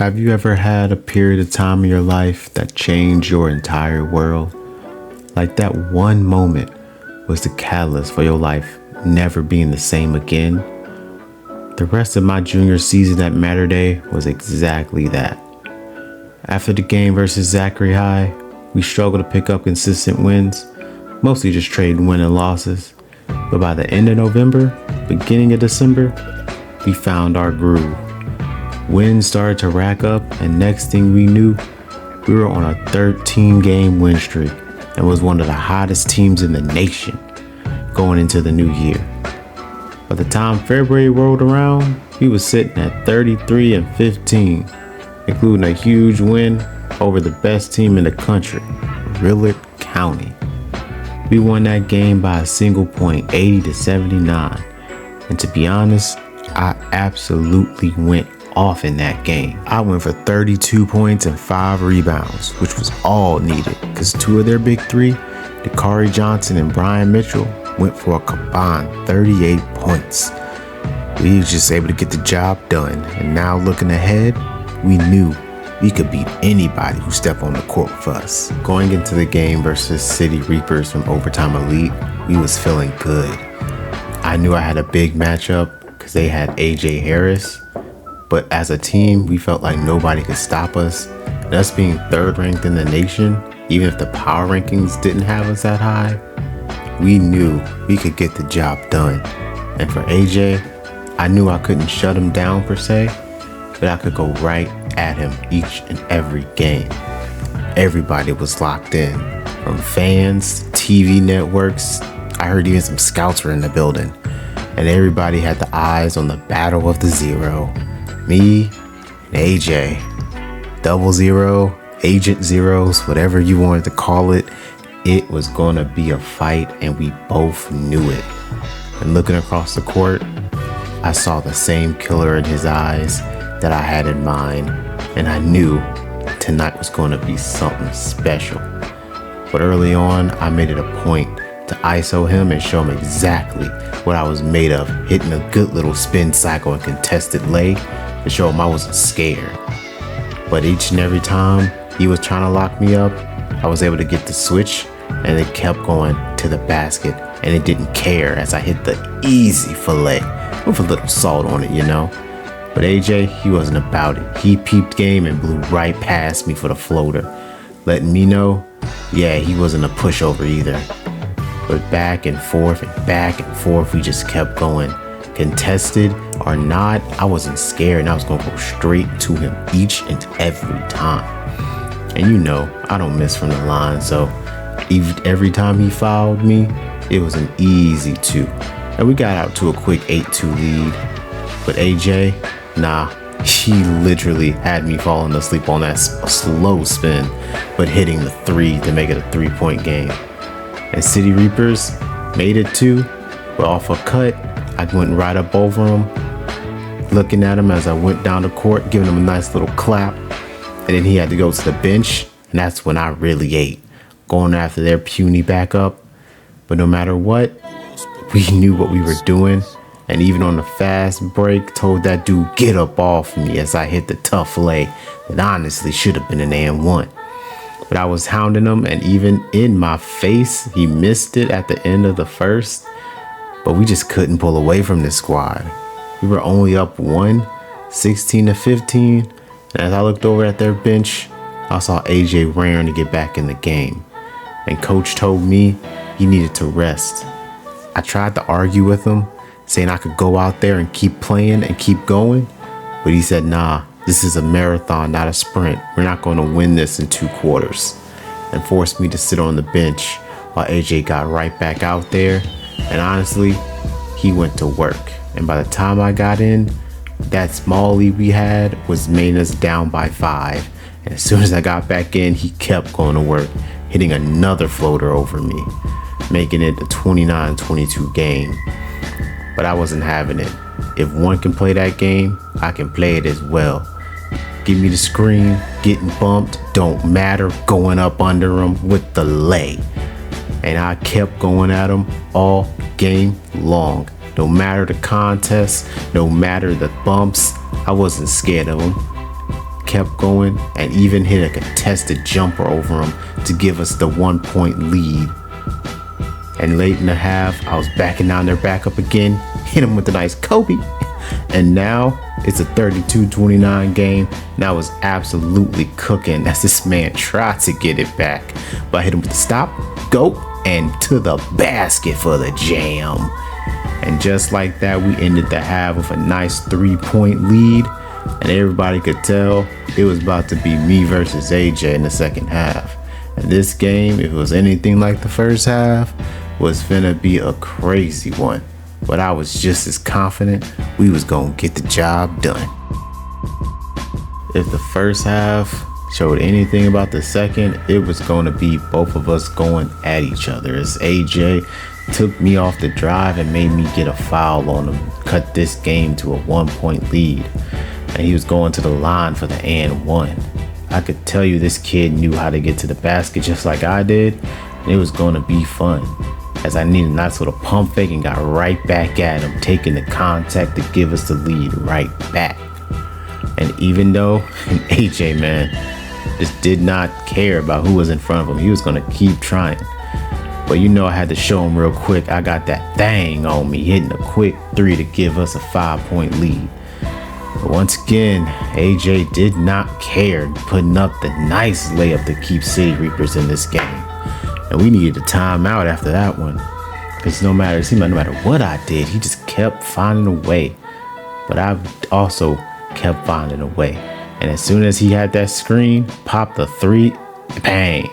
Have you ever had a period of time in your life that changed your entire world? Like that one moment was the catalyst for your life never being the same again? The rest of my junior season at Matter Day was exactly that. After the game versus Zachary High, we struggled to pick up consistent wins, mostly just trading win and losses. But by the end of November, beginning of December, we found our groove. Wins started to rack up, and next thing we knew, we were on a 13-game win streak and was one of the hottest teams in the nation going into the new year. By the time February rolled around, we was sitting at 33-15, including a huge win over the best team in the country, Willard County. We won that game by a single point, 80-79, and to be honest, I absolutely went off in that game. I went for 32 points and 5 rebounds, which was all needed because 2 of their big 3, Dakari Johnson and Brian Mitchell, went for a combined 38 points. We were just able to get the job done, and now looking ahead, we knew we could beat anybody who stepped on the court with us. Going into the game versus City Reapers from Overtime Elite, we was feeling good. I knew I had a big matchup because they had AJ Harris, but as a team, we felt like nobody could stop us. And us being 3rd ranked in the nation, even if the power rankings didn't have us that high, we knew we could get the job done. And for AJ, I knew I couldn't shut him down per se, but I could go right at him each and every game. Everybody was locked in, from fans, TV networks. I heard even some scouts were in the building, and everybody had the eyes on the battle of the zero. Me and AJ, 00, Agent Zeros, whatever you wanted to call it, it was gonna be a fight, and we both knew it. And looking across the court, I saw the same killer in his eyes that I had in mine, and I knew tonight was gonna be something special. But early on, I made it a point to ISO him and show him exactly what I was made of, hitting a good little spin cycle and contested leg to show him I wasn't scared. But each and every time he was trying to lock me up, I was able to get the switch, and it kept going to the basket, and it didn't care as I hit the easy fillet with a little salt on it, you know. But AJ, he wasn't about it. He peeped game and blew right past me for the floater, letting me know, yeah, he wasn't a pushover either. But back and forth, we just kept going. Contested or not, I wasn't scared, and I was gonna go straight to him each and every time. And you know, I don't miss from the line, so every time he fouled me, it was an easy 2. And we got out to a quick 8-2 lead. But AJ, nah, he literally had me falling asleep on that slow spin, but hitting the 3 to make it a 3-point game. And City Reapers made it 2, but off a cut, I went right up over him, looking at him as I went down the court, giving him a nice little clap. And then he had to go to the bench, and that's when I really ate, going after their puny backup. But no matter what, we knew what we were doing, and even on the fast break, told that dude get up off me as I hit the tough lay that honestly should have been an and 1. But I was hounding him, and even in my face, he missed it at the end of the first. But we just couldn't pull away from this squad. We were only up 1, 16-15, and as I looked over at their bench, I saw AJ raring to get back in the game. And coach told me he needed to rest. I tried to argue with him, saying I could go out there and keep playing and keep going, but he said, nah, this is a marathon, not a sprint. We're not going to win this in 2 quarters, and forced me to sit on the bench while AJ got right back out there. And honestly, he went to work. And by the time I got in, that small lead we had was made us down by 5. And as soon as I got back in, he kept going to work, hitting another floater over me, making it a 29-22 game. But I wasn't having it. If one can play that game, I can play it as well. Give me the screen, getting bumped, don't matter, going up under him with the lay. And I kept going at him all game long. No matter the contest, no matter the bumps, I wasn't scared of him. kept going and even hit a contested jumper over him to give us the 1-point lead. And late in the half, I was backing down their back up again, hit him with a nice Kobe. And now it's a 32-29 game. And I was absolutely cooking as this man tried to get it back. But I hit him with the stop, go, and to the basket for the jam. And just like that, we ended the half with a nice 3-point lead. And everybody could tell it was about to be me versus AJ in the second half. And this game, if it was anything like the first half, was finna be a crazy one. But I was just as confident we was gonna get the job done. If the first half showed anything about the second, it was gonna be both of us going at each other, as AJ took me off the drive and made me get a foul on him, cut this game to a 1-point lead. And he was going to the line for the and one. I could tell you this kid knew how to get to the basket just like I did, and it was gonna be fun. As I needed a nice little pump fake and got right back at him, taking the contact to give us the lead right back. And even though AJ, man, just did not care about who was in front of him, he was gonna keep trying. But you know I had to show him real quick. I got that thing on me, hitting a quick 3 to give us a 5-point lead. But once again, AJ did not care, putting up the nice layup to keep City Reapers in this game. And we needed a timeout after that one. Because it seemed like no matter what I did, he just kept finding a way. But I also kept finding a way. And as soon as he had that screen, popped a 3, bang.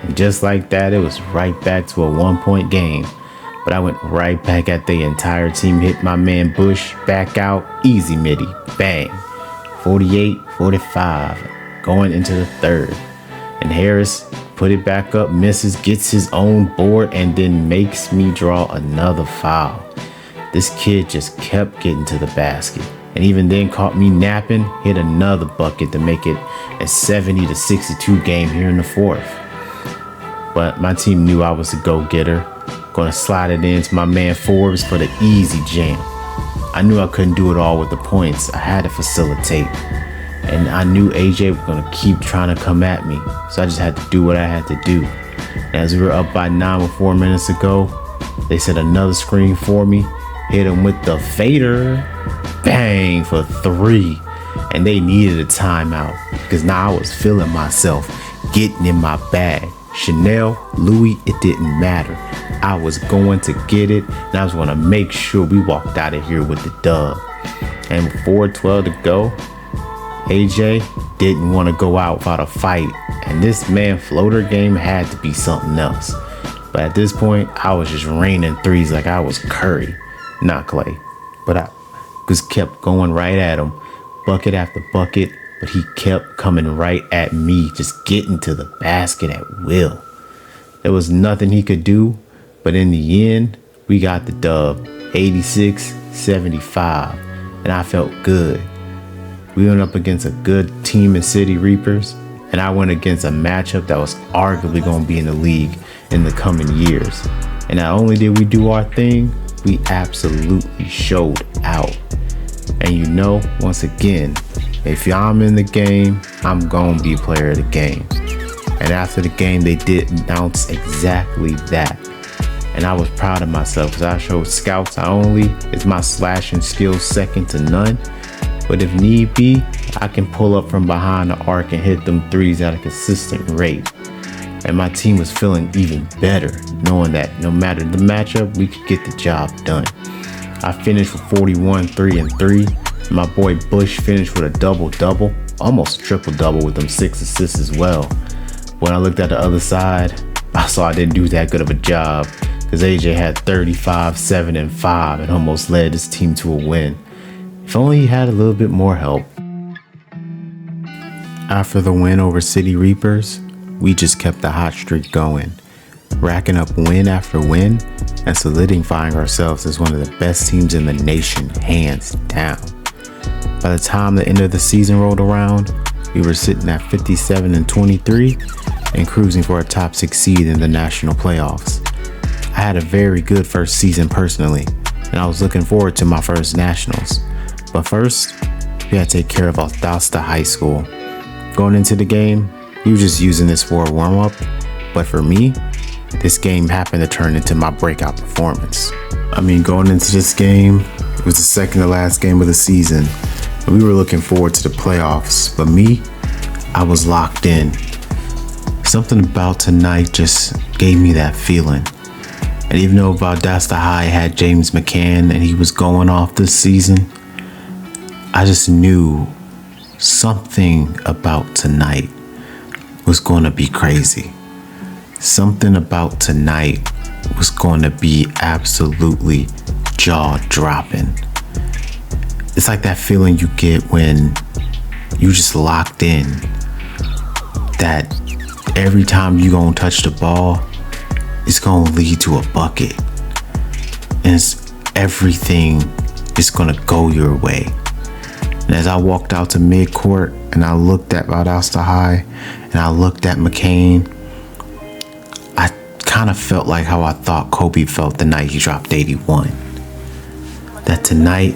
And just like that, it was right back to a 1-point game. But I went right back at the entire team, hit my man Bush, back out, easy midi, bang. 48-45, going into the third. And Harris put it back up, misses, gets his own board, and then makes me draw another foul. This kid just kept getting to the basket. And even then caught me napping, hit another bucket to make it a 70-62 game here in the fourth. But my team knew I was a go-getter. Gonna slide it into my man Forbes for the easy jam. I knew I couldn't do it all with the points. I had to facilitate. And I knew AJ was gonna keep trying to come at me. So I just had to do what I had to do. And as we were up by 9 with 4 minutes to go, they set another screen for me. Hit him with the fader. Bang for 3. And they needed a timeout because now I was feeling myself, getting in my bag. Chanel, Louis, it didn't matter. I was going to get it, and I was going to make sure we walked out of here with the dub. And with 4:12 to go, AJ didn't want to go out without a fight, and this man floater game had to be something else. But at this point, I was just raining threes like I was Curry, not Clay. But I just kept going right at him, bucket after bucket. But he kept coming right at me, just getting to the basket at will. There was nothing he could do, but in the end, we got the dub, 86-75, and I felt good. We went up against a good team in City Reapers, and I went against a matchup that was arguably going to be in the league in the coming years. And not only did we do our thing, we absolutely showed out. And you know, once again, if I'm in the game, I'm going to be player of the game. And after the game, they did announce exactly that. And I was proud of myself because I showed scouts not only is my slashing skills second to none, but if need be, I can pull up from behind the arc and hit them threes at a consistent rate. And my team was feeling even better, knowing that no matter the matchup, we could get the job done. I finished with 41, 3, and 3. My boy Bush finished with a double-double, almost triple-double with them 6 assists as well. When I looked at the other side, I saw I didn't do that good of a job because AJ had 35, 7, and 5 and almost led his team to a win. If only he had a little bit more help. After the win over City Reapers, we just kept the hot streak going, racking up win after win and solidifying ourselves as one of the best teams in the nation, hands down. By the time the end of the season rolled around, we were sitting at 57-23 and cruising for a top 6 seed in the national playoffs. I had a very good first season personally, and I was looking forward to my first nationals. But first, we had to take care of Valdosta High School, Going into the game, you were just using this for a warm-up, but for me, this game happened to turn into my breakout performance. Going into this game, it was the second to last game of the season, and we were looking forward to the playoffs, but me, I was locked in. Something about tonight just gave me that feeling. And even though Valdosta High had James McCann and he was going off this season, I just knew something about tonight was going to be crazy. Something about tonight was going to be absolutely jaw-dropping. It's like that feeling you get when you just locked in, that every time you gonna touch the ball, it's gonna lead to a bucket. And everything is gonna go your way. And as I walked out to midcourt and I looked at Valdosta High and I looked at McCain, I kind of felt like how I thought Kobe felt the night he dropped 81. That tonight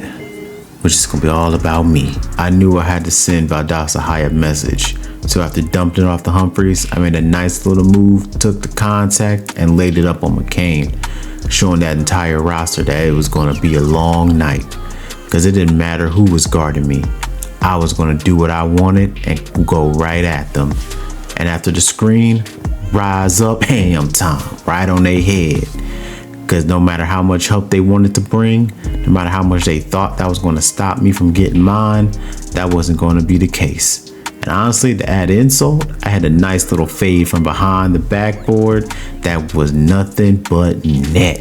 was just gonna be all about me. I knew I had to send Valdosta High a message. So after dumping it off the Humphreys, I made a nice little move, took the contact, and laid it up on McCain, showing that entire roster that it was going to be a long night. Because it didn't matter who was guarding me. I was going to do what I wanted and go right at them. And after the screen, rise up, ham time, right on their head. Because no matter how much help they wanted to bring, no matter how much they thought that was going to stop me from getting mine, that wasn't going to be the case. And honestly, to add insult, I had a nice little fade from behind the backboard that was nothing but net.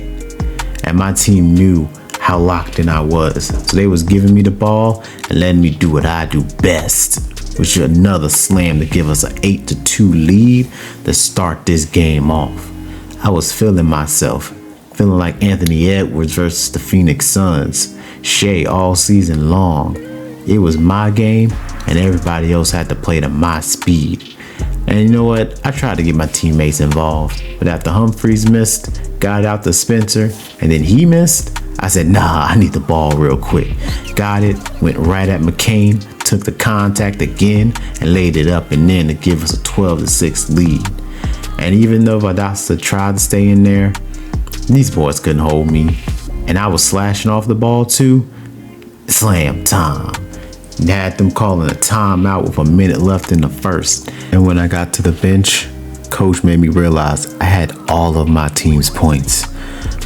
And my team knew how locked in I was. So they was giving me the ball and letting me do what I do best, which is another slam to give us an 8-2 lead to start this game off. I was feeling myself, feeling like Anthony Edwards versus the Phoenix Suns, Shea all season long. It was my game, and everybody else had to play to my speed. And you know what? I tried to get my teammates involved, but after Humphreys missed, got out to Spencer, and then he missed, I said, nah, I need the ball real quick. Got it, went right at McCain, took the contact again, and laid it up and in to give us a 12-6 lead. And even though Valdosta tried to stay in there, these boys couldn't hold me. And I was slashing off the ball too. Slam time. And had them calling a timeout with a minute left in the first. And when I got to the bench, coach made me realize I had all of my team's points.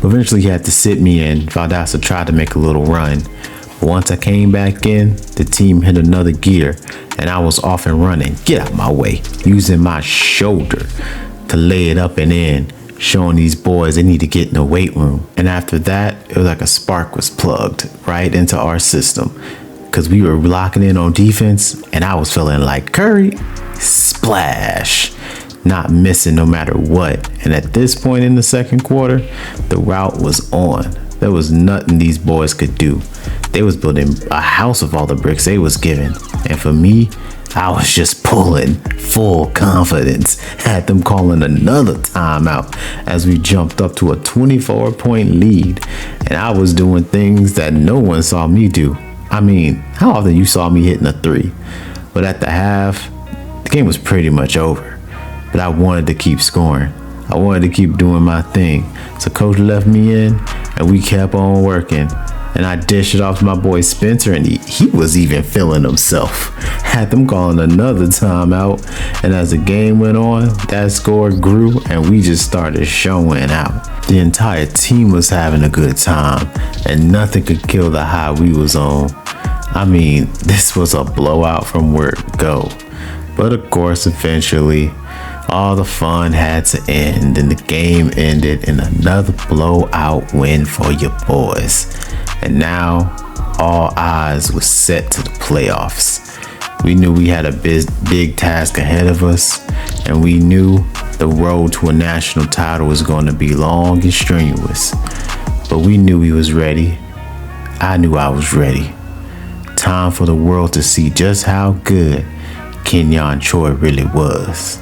But eventually he had to sit me in. Valdosta tried to make a little run. But once I came back in, the team hit another gear and I was off and running. Get out my way. Using my shoulder to lay it up and in, showing these boys they need to get in the weight room. And after that, it was like a spark was plugged right into our system. Because we were locking in on defense and I was feeling like Curry, splash, not missing no matter what. And at this point in the second quarter, the route was on. There was nothing these boys could do. They was building a house of all the bricks they was given. And for me, I was just pulling full confidence. Had them calling another timeout as we jumped up to a 24-point lead. And I was doing things that no one saw me do. How often you saw me hitting a three? But at the half, the game was pretty much over. But I wanted to keep scoring. I wanted to keep doing my thing. So coach left me in and we kept on working. And I dished it off to my boy Spencer and he was even feeling himself. Had them calling another timeout. And as the game went on, that score grew and we just started showing out. The entire team was having a good time and nothing could kill the high we was on. This was a blowout from word go. But of course, eventually, all the fun had to end and the game ended in another blowout win for your boys. And now, all eyes were set to the playoffs. We knew we had a big task ahead of us, and we knew the road to a national title was going to be long and strenuous. But we knew we was ready. I knew I was ready. Time for the world to see just how good Kenyon Troy really was.